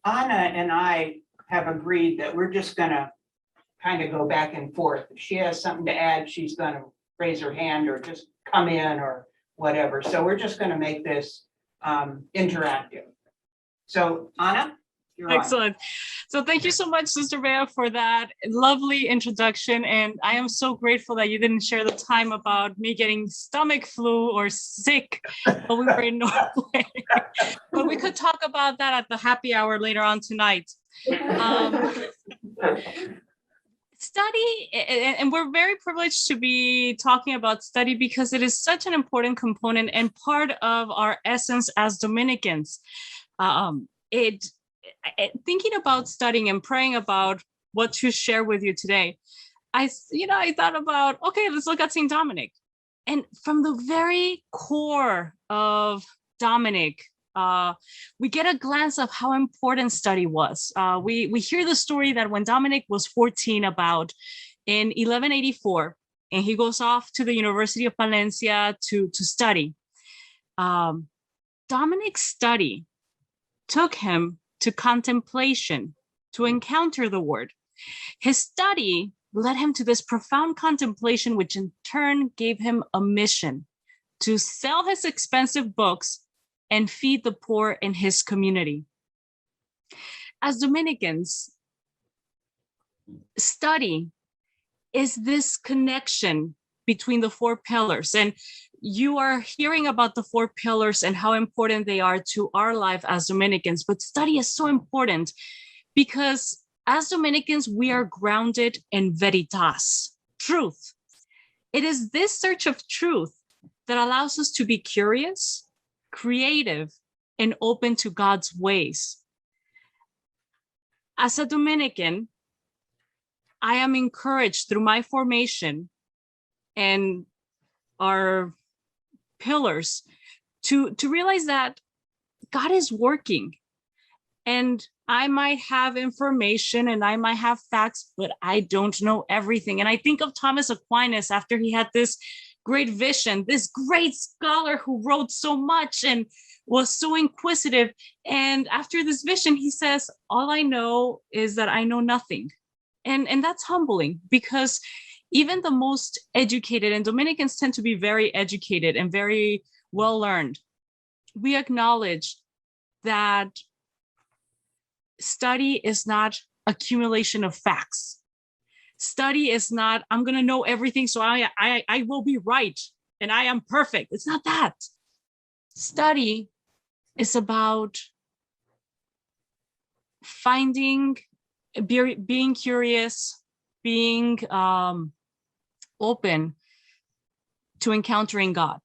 Anna and I have agreed that we're just gonna kind of go back and forth. If she has something to add, she's gonna raise her hand or just come in or whatever. So we're just gonna make this interactive. So Anna, you're on. Excellent. So thank you so much, Sister Bea, for that lovely introduction. And I am so grateful that you didn't share the time about me getting stomach flu or sick while we were in Norway. But we could talk about that at the happy hour later on tonight. Study, and we're very privileged to be talking about study because it is such an important component and part of our essence as Dominicans. Thinking about studying and praying about what to share with you today, I thought about, okay, let's look at St. Dominic. And from the very core of Dominic, we get a glance of how important study was. We hear the story that when Dominic was 14 about in 1184, and he goes off to the University of Valencia to study. Dominic's study took him to contemplation, to encounter the word. His study led him to this profound contemplation, which in turn gave him a mission to sell his expensive books and feed the poor in his community. As Dominicans, study is this connection between the four pillars. And you are hearing about the four pillars and how important they are to our life as Dominicans. But study is so important because as Dominicans, we are grounded in veritas, truth. It is this search of truth that allows us to be curious, creative, and open to God's ways. As a Dominican, I am encouraged through my formation and our pillars to realize that God is working. And I might have information and I might have facts, but I don't know everything. And I think of Thomas Aquinas after he had this great vision, this great scholar who wrote so much and was so inquisitive. And after this vision, he says, all I know is that I know nothing. And that's humbling because even the most educated, and Dominicans tend to be very educated and very well learned, we acknowledge that study is not accumulation of facts. Study is not, I'm going to know everything, so I will be right and I am perfect. It's not that. Study is about finding, being curious, being open to encountering God.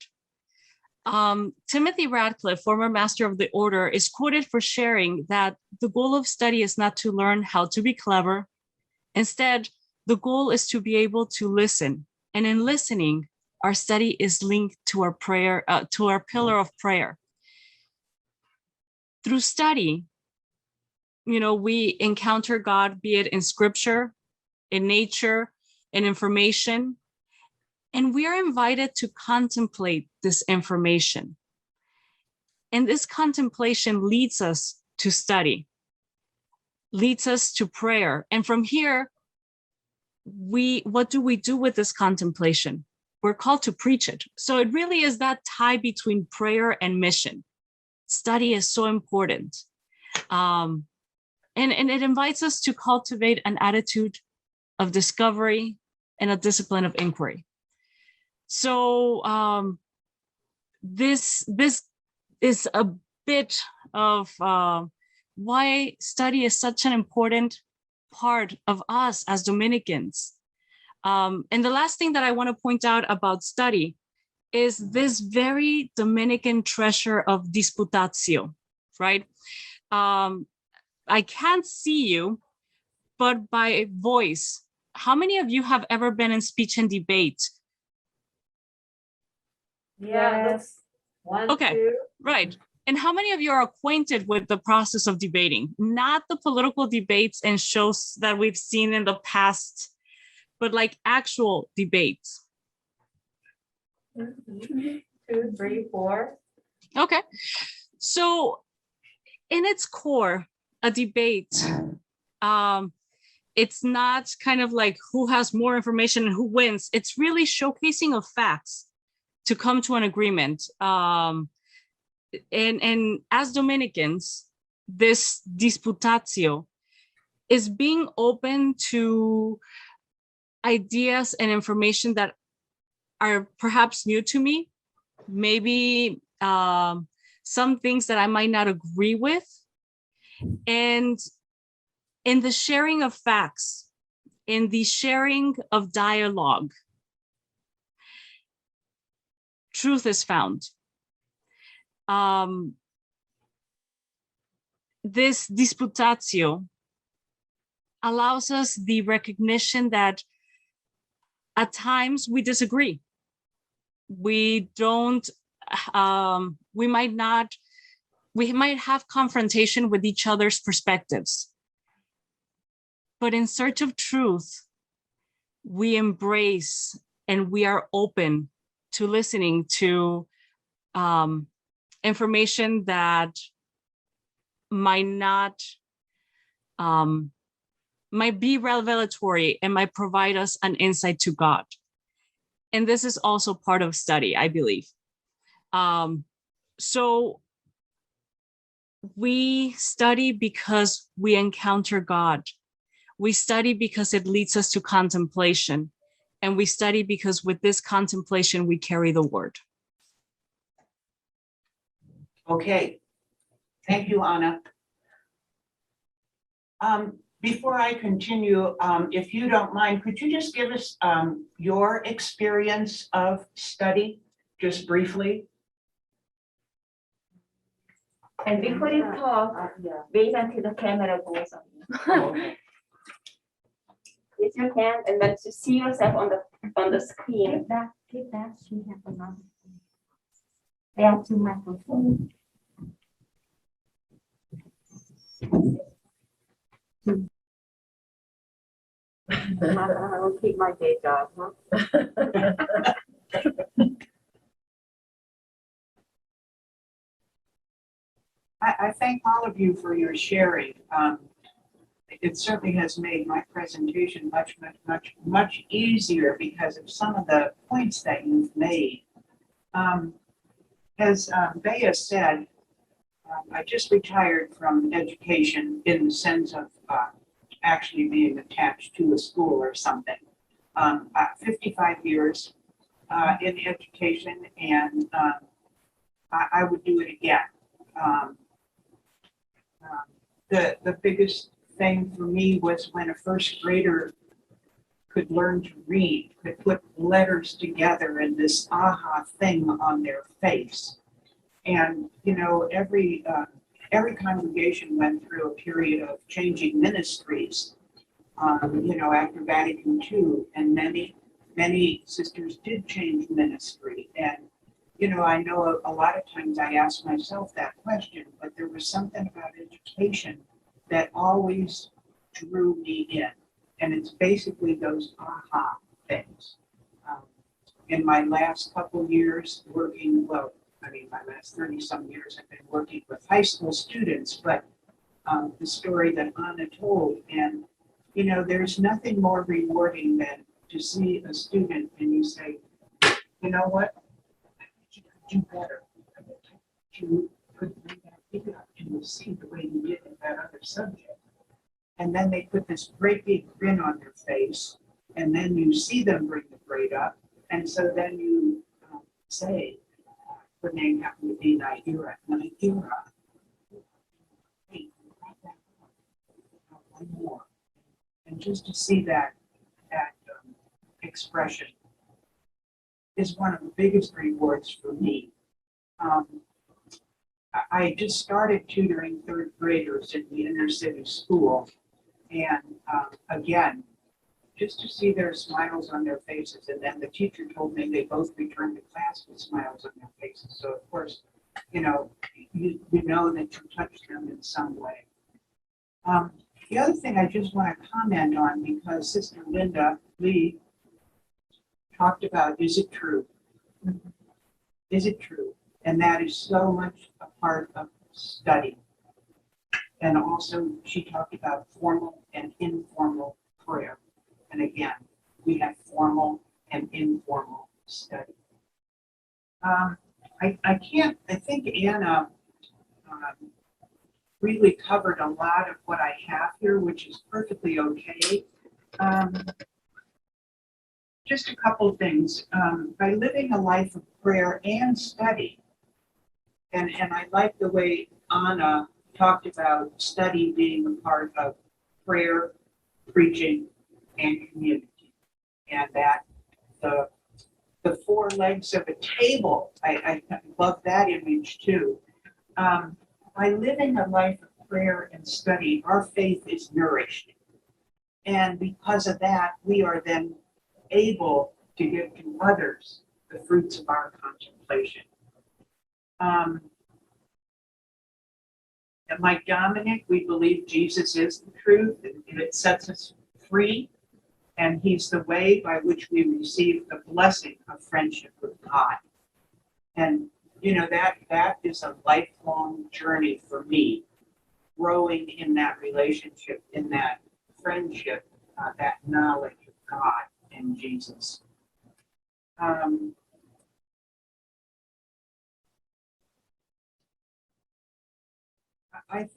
Timothy Radcliffe, former master of the order, is quoted for sharing that the goal of study is not to learn how to be clever. Instead, the goal is to be able to listen. And in listening, our study is linked to our prayer, to our pillar of prayer. Through study, we encounter God, be it in scripture, in nature, in information, and we are invited to contemplate this information. And this contemplation leads us to study, leads us to prayer. And from here, what do we do with this contemplation? We're called to preach it. So it really is that tie between prayer and mission. Study is so important. And it invites us to cultivate an attitude of discovery and a discipline of inquiry. So this is a bit of why study is such an important part of us as Dominicans. And the last thing that I want to point out about study is this very Dominican treasure of disputatio, right? I can't see you, but by voice, how many of you have ever been in speech and debate? Yes. One, Okay, two. right. And how many of you are acquainted with the process of debating? Not the political debates and shows that we've seen in the past, but like actual debates. 2, 3, 4. Okay. So in its core, a debate. It's not kind of like who has more information and who wins. It's really showcasing of facts to come to an agreement. And as Dominicans, this disputatio is being open to ideas and information that are perhaps new to me, maybe some things that I might not agree with. And in the sharing of facts, in the sharing of dialogue, truth is found. This disputatio allows us the recognition that at times we disagree. We don't, we might have confrontation with each other's perspectives. But in search of truth, we embrace and we are open to listening to information that might be revelatory and might provide us an insight to God. And this is also part of study, I believe. So we study because we encounter God. We study because it leads us to contemplation. And we study because with this contemplation, we carry the word. Okay, thank you, Anna. Before I continue, if you don't mind, could you just give us your experience of study, just briefly? And before you talk, wait until the camera goes on. Raise your hand and then to see yourself on the screen. Keep that. She has another. There are two microphones. I will keep my day job, huh? I thank all of you for your sharing. It certainly has made my presentation much easier because of some of the points that you've made. As Bea said, I just retired from education in the sense of actually being attached to a school or something. 55 years in education, and I would do it again. The biggest thing for me was when a first grader could learn to read, could put letters together and this aha thing on their face. And, you know, every congregation went through a period of changing ministries, you know, after Vatican II, and many sisters did change ministry. And, you know, I know a lot of times I ask myself that question, but there was something about education that always drew me in. And it's basically those aha things. In my last couple years working, well, I mean, my last 30 some years, I've been working with high school students, but the story that Anna told, and, you know, there's nothing more rewarding than to see a student and you say, you know what, I think you could do better. I think you could bring that thing up and you'll see the way you did in that other subject. And then they put this great big grin on their face, and then you see them bring the grade up, and so then you say, her name happened to be Naira. Hey, one more. And just to see that expression is one of the biggest rewards for me. I just started tutoring third graders in the inner city school. And again, just to see their smiles on their faces. And then the teacher told me they both returned to class with smiles on their faces. So of course, you know, you know that you touched them in some way. The other thing I just want to comment on, because Sister Linda Lee talked about, is it true? Is it true? And that is so much a part of study. And also she talked about formal and informal prayer. And again, we have formal and informal study. I think Anna really covered a lot of what I have here, which is perfectly okay. Just a couple things. By living a life of prayer and study, and I like the way Anna talked about study being a part of prayer, preaching, and community, and that the four legs of a table. I love that image too. By living a life of prayer and study, our faith is nourished. And because of that, we are then able to give to others the fruits of our contemplation. And like Dominic, we believe Jesus is the truth, and it sets us free. And he's the way by which we receive the blessing of friendship with God. And you know, that is a lifelong journey for me, growing in that relationship, in that friendship, that knowledge of God and Jesus. I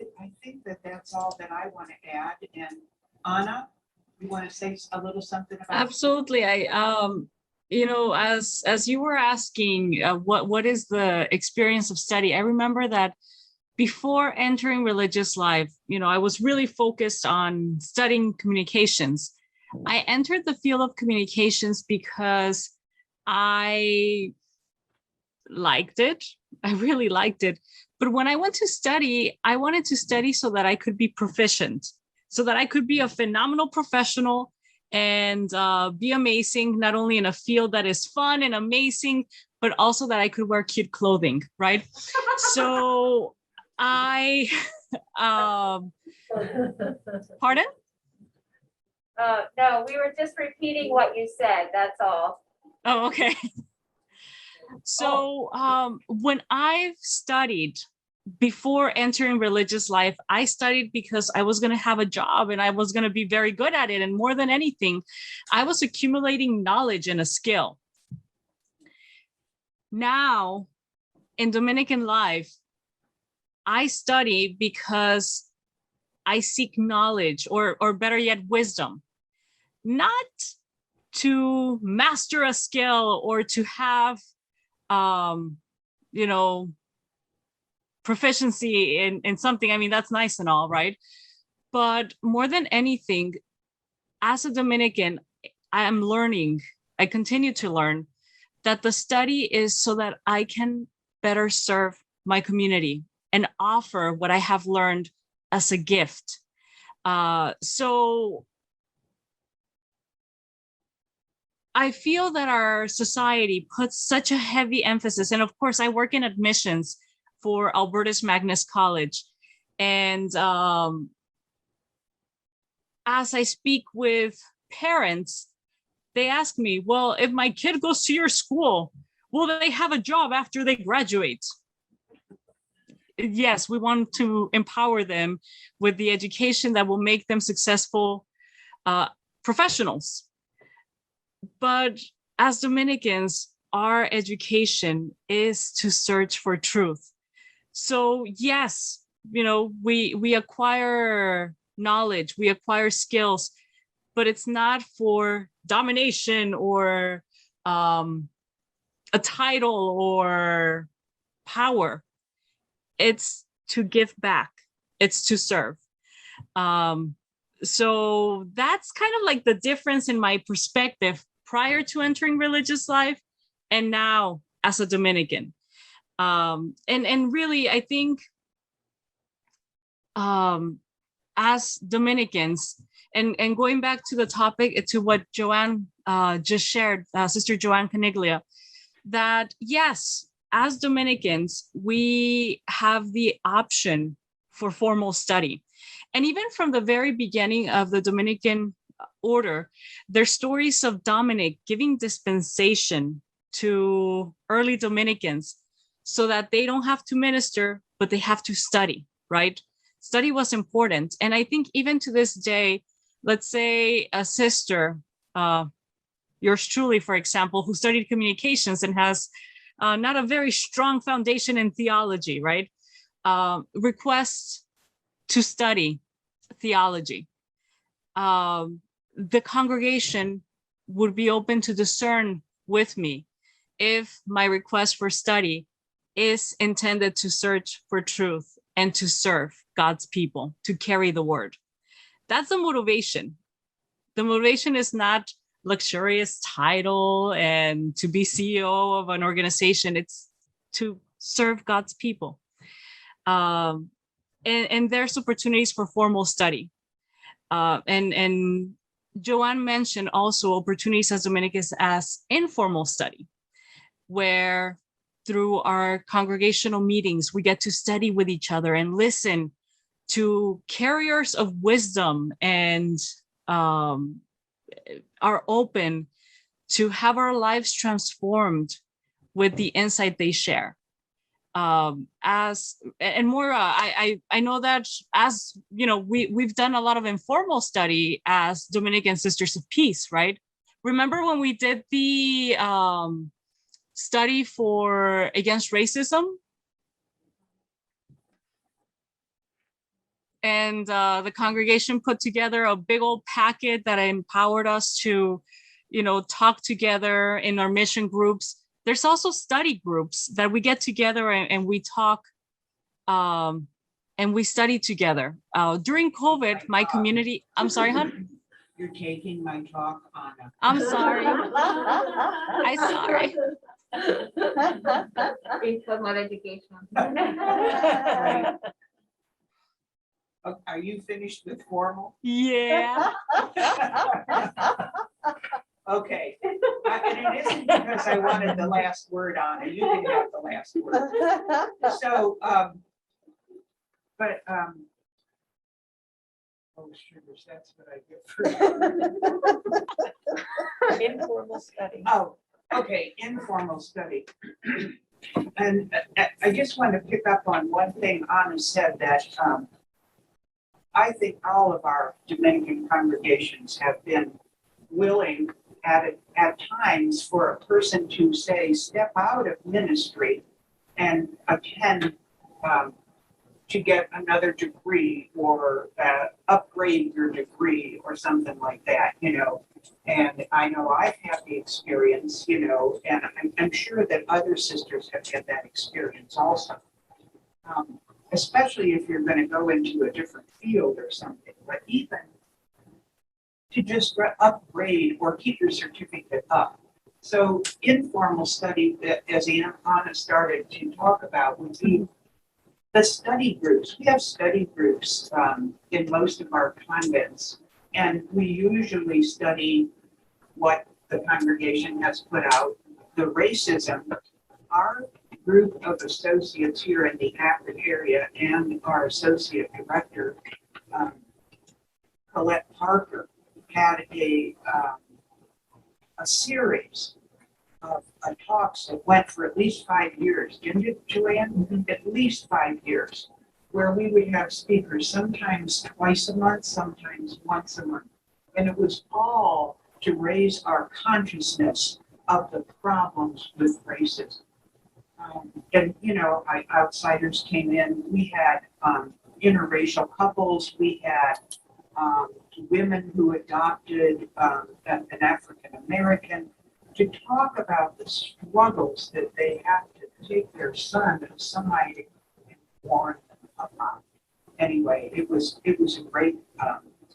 think that that's all that I want to add. And Anna, you want to say a little something about? Absolutely. You know, as you were asking, what is the experience of study? I remember that before entering religious life, you know, I was really focused on studying communications. I entered the field of communications because I liked it. I really liked it. But when I went to study, I wanted to study so that I could be proficient, so that I could be a phenomenal professional and be amazing, not only in a field that is fun and amazing, but also that I could wear cute clothing, right? So I, pardon? No, we were just repeating what you said, that's all. Oh, okay. So when I've studied before entering religious life, I studied because I was going to have a job and I was going to be very good at it. And more than anything, I was accumulating knowledge and a skill. Now, in Dominican life, I study because I seek knowledge, or better yet, wisdom, not to master a skill or to have, you know, proficiency in something. I mean, that's nice and all, right? But more than anything, as a Dominican, I am learning, I continue to learn that the study is so that I can better serve my community and offer what I have learned as a gift. So I feel that our society puts such a heavy emphasis, and of course I work in admissions for Albertus Magnus College. And as I speak with parents, they ask me, well, if my kid goes to your school, will they have a job after they graduate? Yes, we want to empower them with the education that will make them successful professionals. But as Dominicans, our education is to search for truth. So yes, you know, we acquire knowledge, we acquire skills, but it's not for domination or a title or power. It's to give back. It's to serve. So that's kind of like the difference in my perspective prior to entering religious life and now as a Dominican. And really, I think as Dominicans, and going back to the topic, to what Joanne just shared, Sister Joanne Caniglia, that yes, as Dominicans, we have the option for formal study. And even from the very beginning of the Dominican order, there's stories of Dominic giving dispensation to early Dominicans so that they don't have to minister, but they have to study, right? Study was important. And I think even to this day, let's say a sister, yours truly, for example, who studied communications and has not a very strong foundation in theology, right? Requests to study theology. The congregation would be open to discern with me if my request for study is intended to search for truth and to serve God's people, to carry the word. That's the motivation. The motivation is not luxurious title and to be CEO of an organization. It's to serve God's people. And there's opportunities for formal study. And Joanne mentioned also opportunities as Dominicans as informal study, where through our congregational meetings, we get to study with each other and listen to carriers of wisdom and are open to have our lives transformed with the insight they share. And Maura, I know that as you know, we've done a lot of informal study as Dominican Sisters of Peace, right? Remember when we did the study for against racism? And the congregation put together a big old packet that empowered us to, you know, talk together in our mission groups. There's also study groups that we get together and we talk and we study together. During COVID, my community, I'm sorry, hon? You're taking my talk on a. I'm sorry. I'm sorry. Informal education. Right. Are you finished with formal? Yeah. Okay. And it isn't because I wanted the last word on it. You can have the last word. So, oh, sugars, that's what I get for. Informal study. Oh, okay, informal study. And I just want to pick up on one thing Anna said, that I think all of our Dominican congregations have been willing at times for a person to say, step out of ministry and attend to get another degree or upgrade your degree or something like that, you know. And I know I've had the experience, you know, and I'm sure that other sisters have had that experience also. Especially if you're going to go into a different field or something, but even to just upgrade or keep your certificate up. So informal study, as Anna started to talk about, would be the study groups. We have study groups in most of our convents, and we usually study what the congregation has put out. The racism, our group of associates here in the Akron area and our associate director, Colette Parker, had a series of talks that went for at least 5 years. Didn't it, Joanne? Mm-hmm. At least 5 years, where we would have speakers sometimes twice a month, sometimes once a month. And it was all to raise our consciousness of the problems with racism. And, you know, outsiders came in. We had interracial couples. We had women who adopted an African American, to talk about the struggles that they have to take their son to somebody born upon. Anyway, it was a great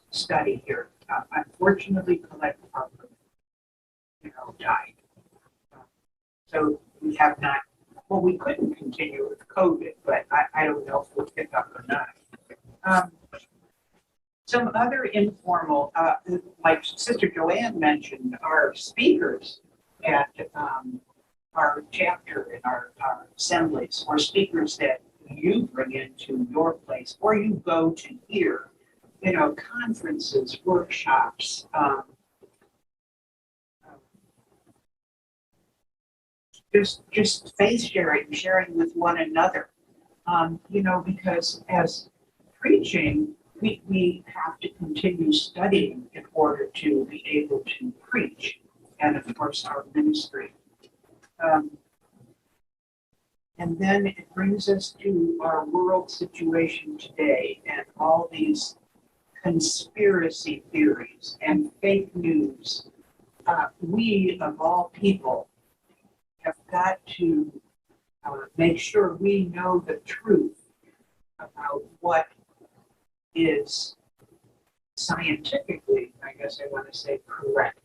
study here. Unfortunately, Colette Parker, you know, died. So we have not. Well, we couldn't continue with COVID, but I don't know if we'll pick up or not. Some other informal, like Sister Joanne mentioned, our speakers at our chapter in our assemblies, or speakers that you bring into your place or you go to hear, you know, conferences, workshops, just faith sharing with one another, you know, because as preaching, we have to continue studying in order to be able to preach. And of course, our ministry. And then it brings us to our world situation today and all these conspiracy theories and fake news. We, of all people, have got to make sure we know the truth about what is scientifically, I guess I want to say, correct,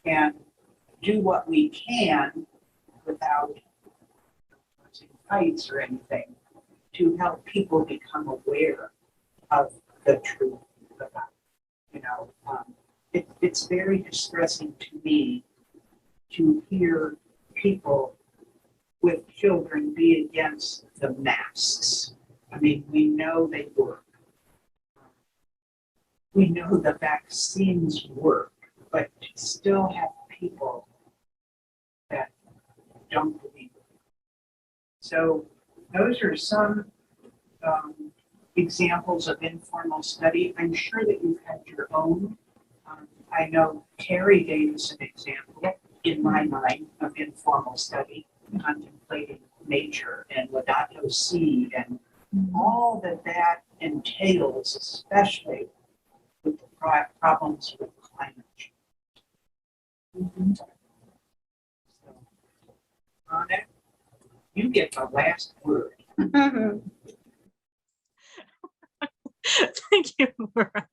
and do what we can without causing fights or anything to help people become aware of the truth about, it's very distressing to me to hear people with children be against the masks. I mean, we know they work. We know the vaccines work, but to still have people that don't believe it. So those are some examples of informal study. I'm sure that you've had your own. I know Terry gave us an example in my mind of informal study, contemplating nature and Laudato Si and all that entails, especially with the problems with climate change. So, Anna, you get the last word. Thank you, Maura.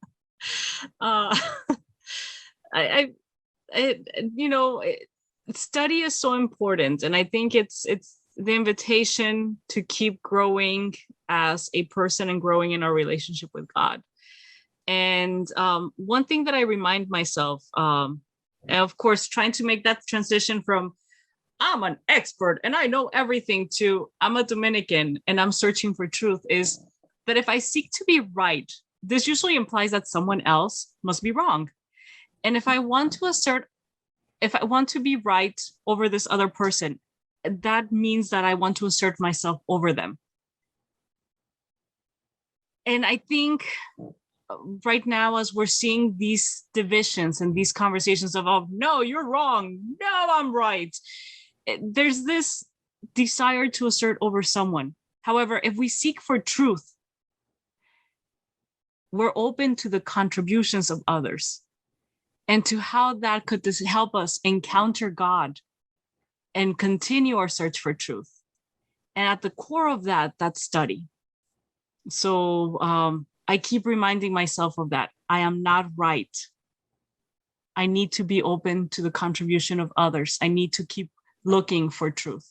Study is so important, and I think it's the invitation to keep growing as a person and growing in our relationship with God. And one thing that I remind myself, and of course, trying to make that transition from I'm an expert and I know everything to I'm a Dominican and I'm searching for truth, is that if I seek to be right, this usually implies that someone else must be wrong. And if I want to be right over this other person, that means that I want to assert myself over them. And I think right now, as we're seeing these divisions and these conversations of, oh, no, you're wrong, no, I'm right, there's this desire to assert over someone. However, if we seek for truth, we're open to the contributions of others and to how that could help us encounter God and continue our search for truth. And at the core of that, that's study. So I keep reminding myself of that. I am not right. I need to be open to the contribution of others. I need to keep looking for truth.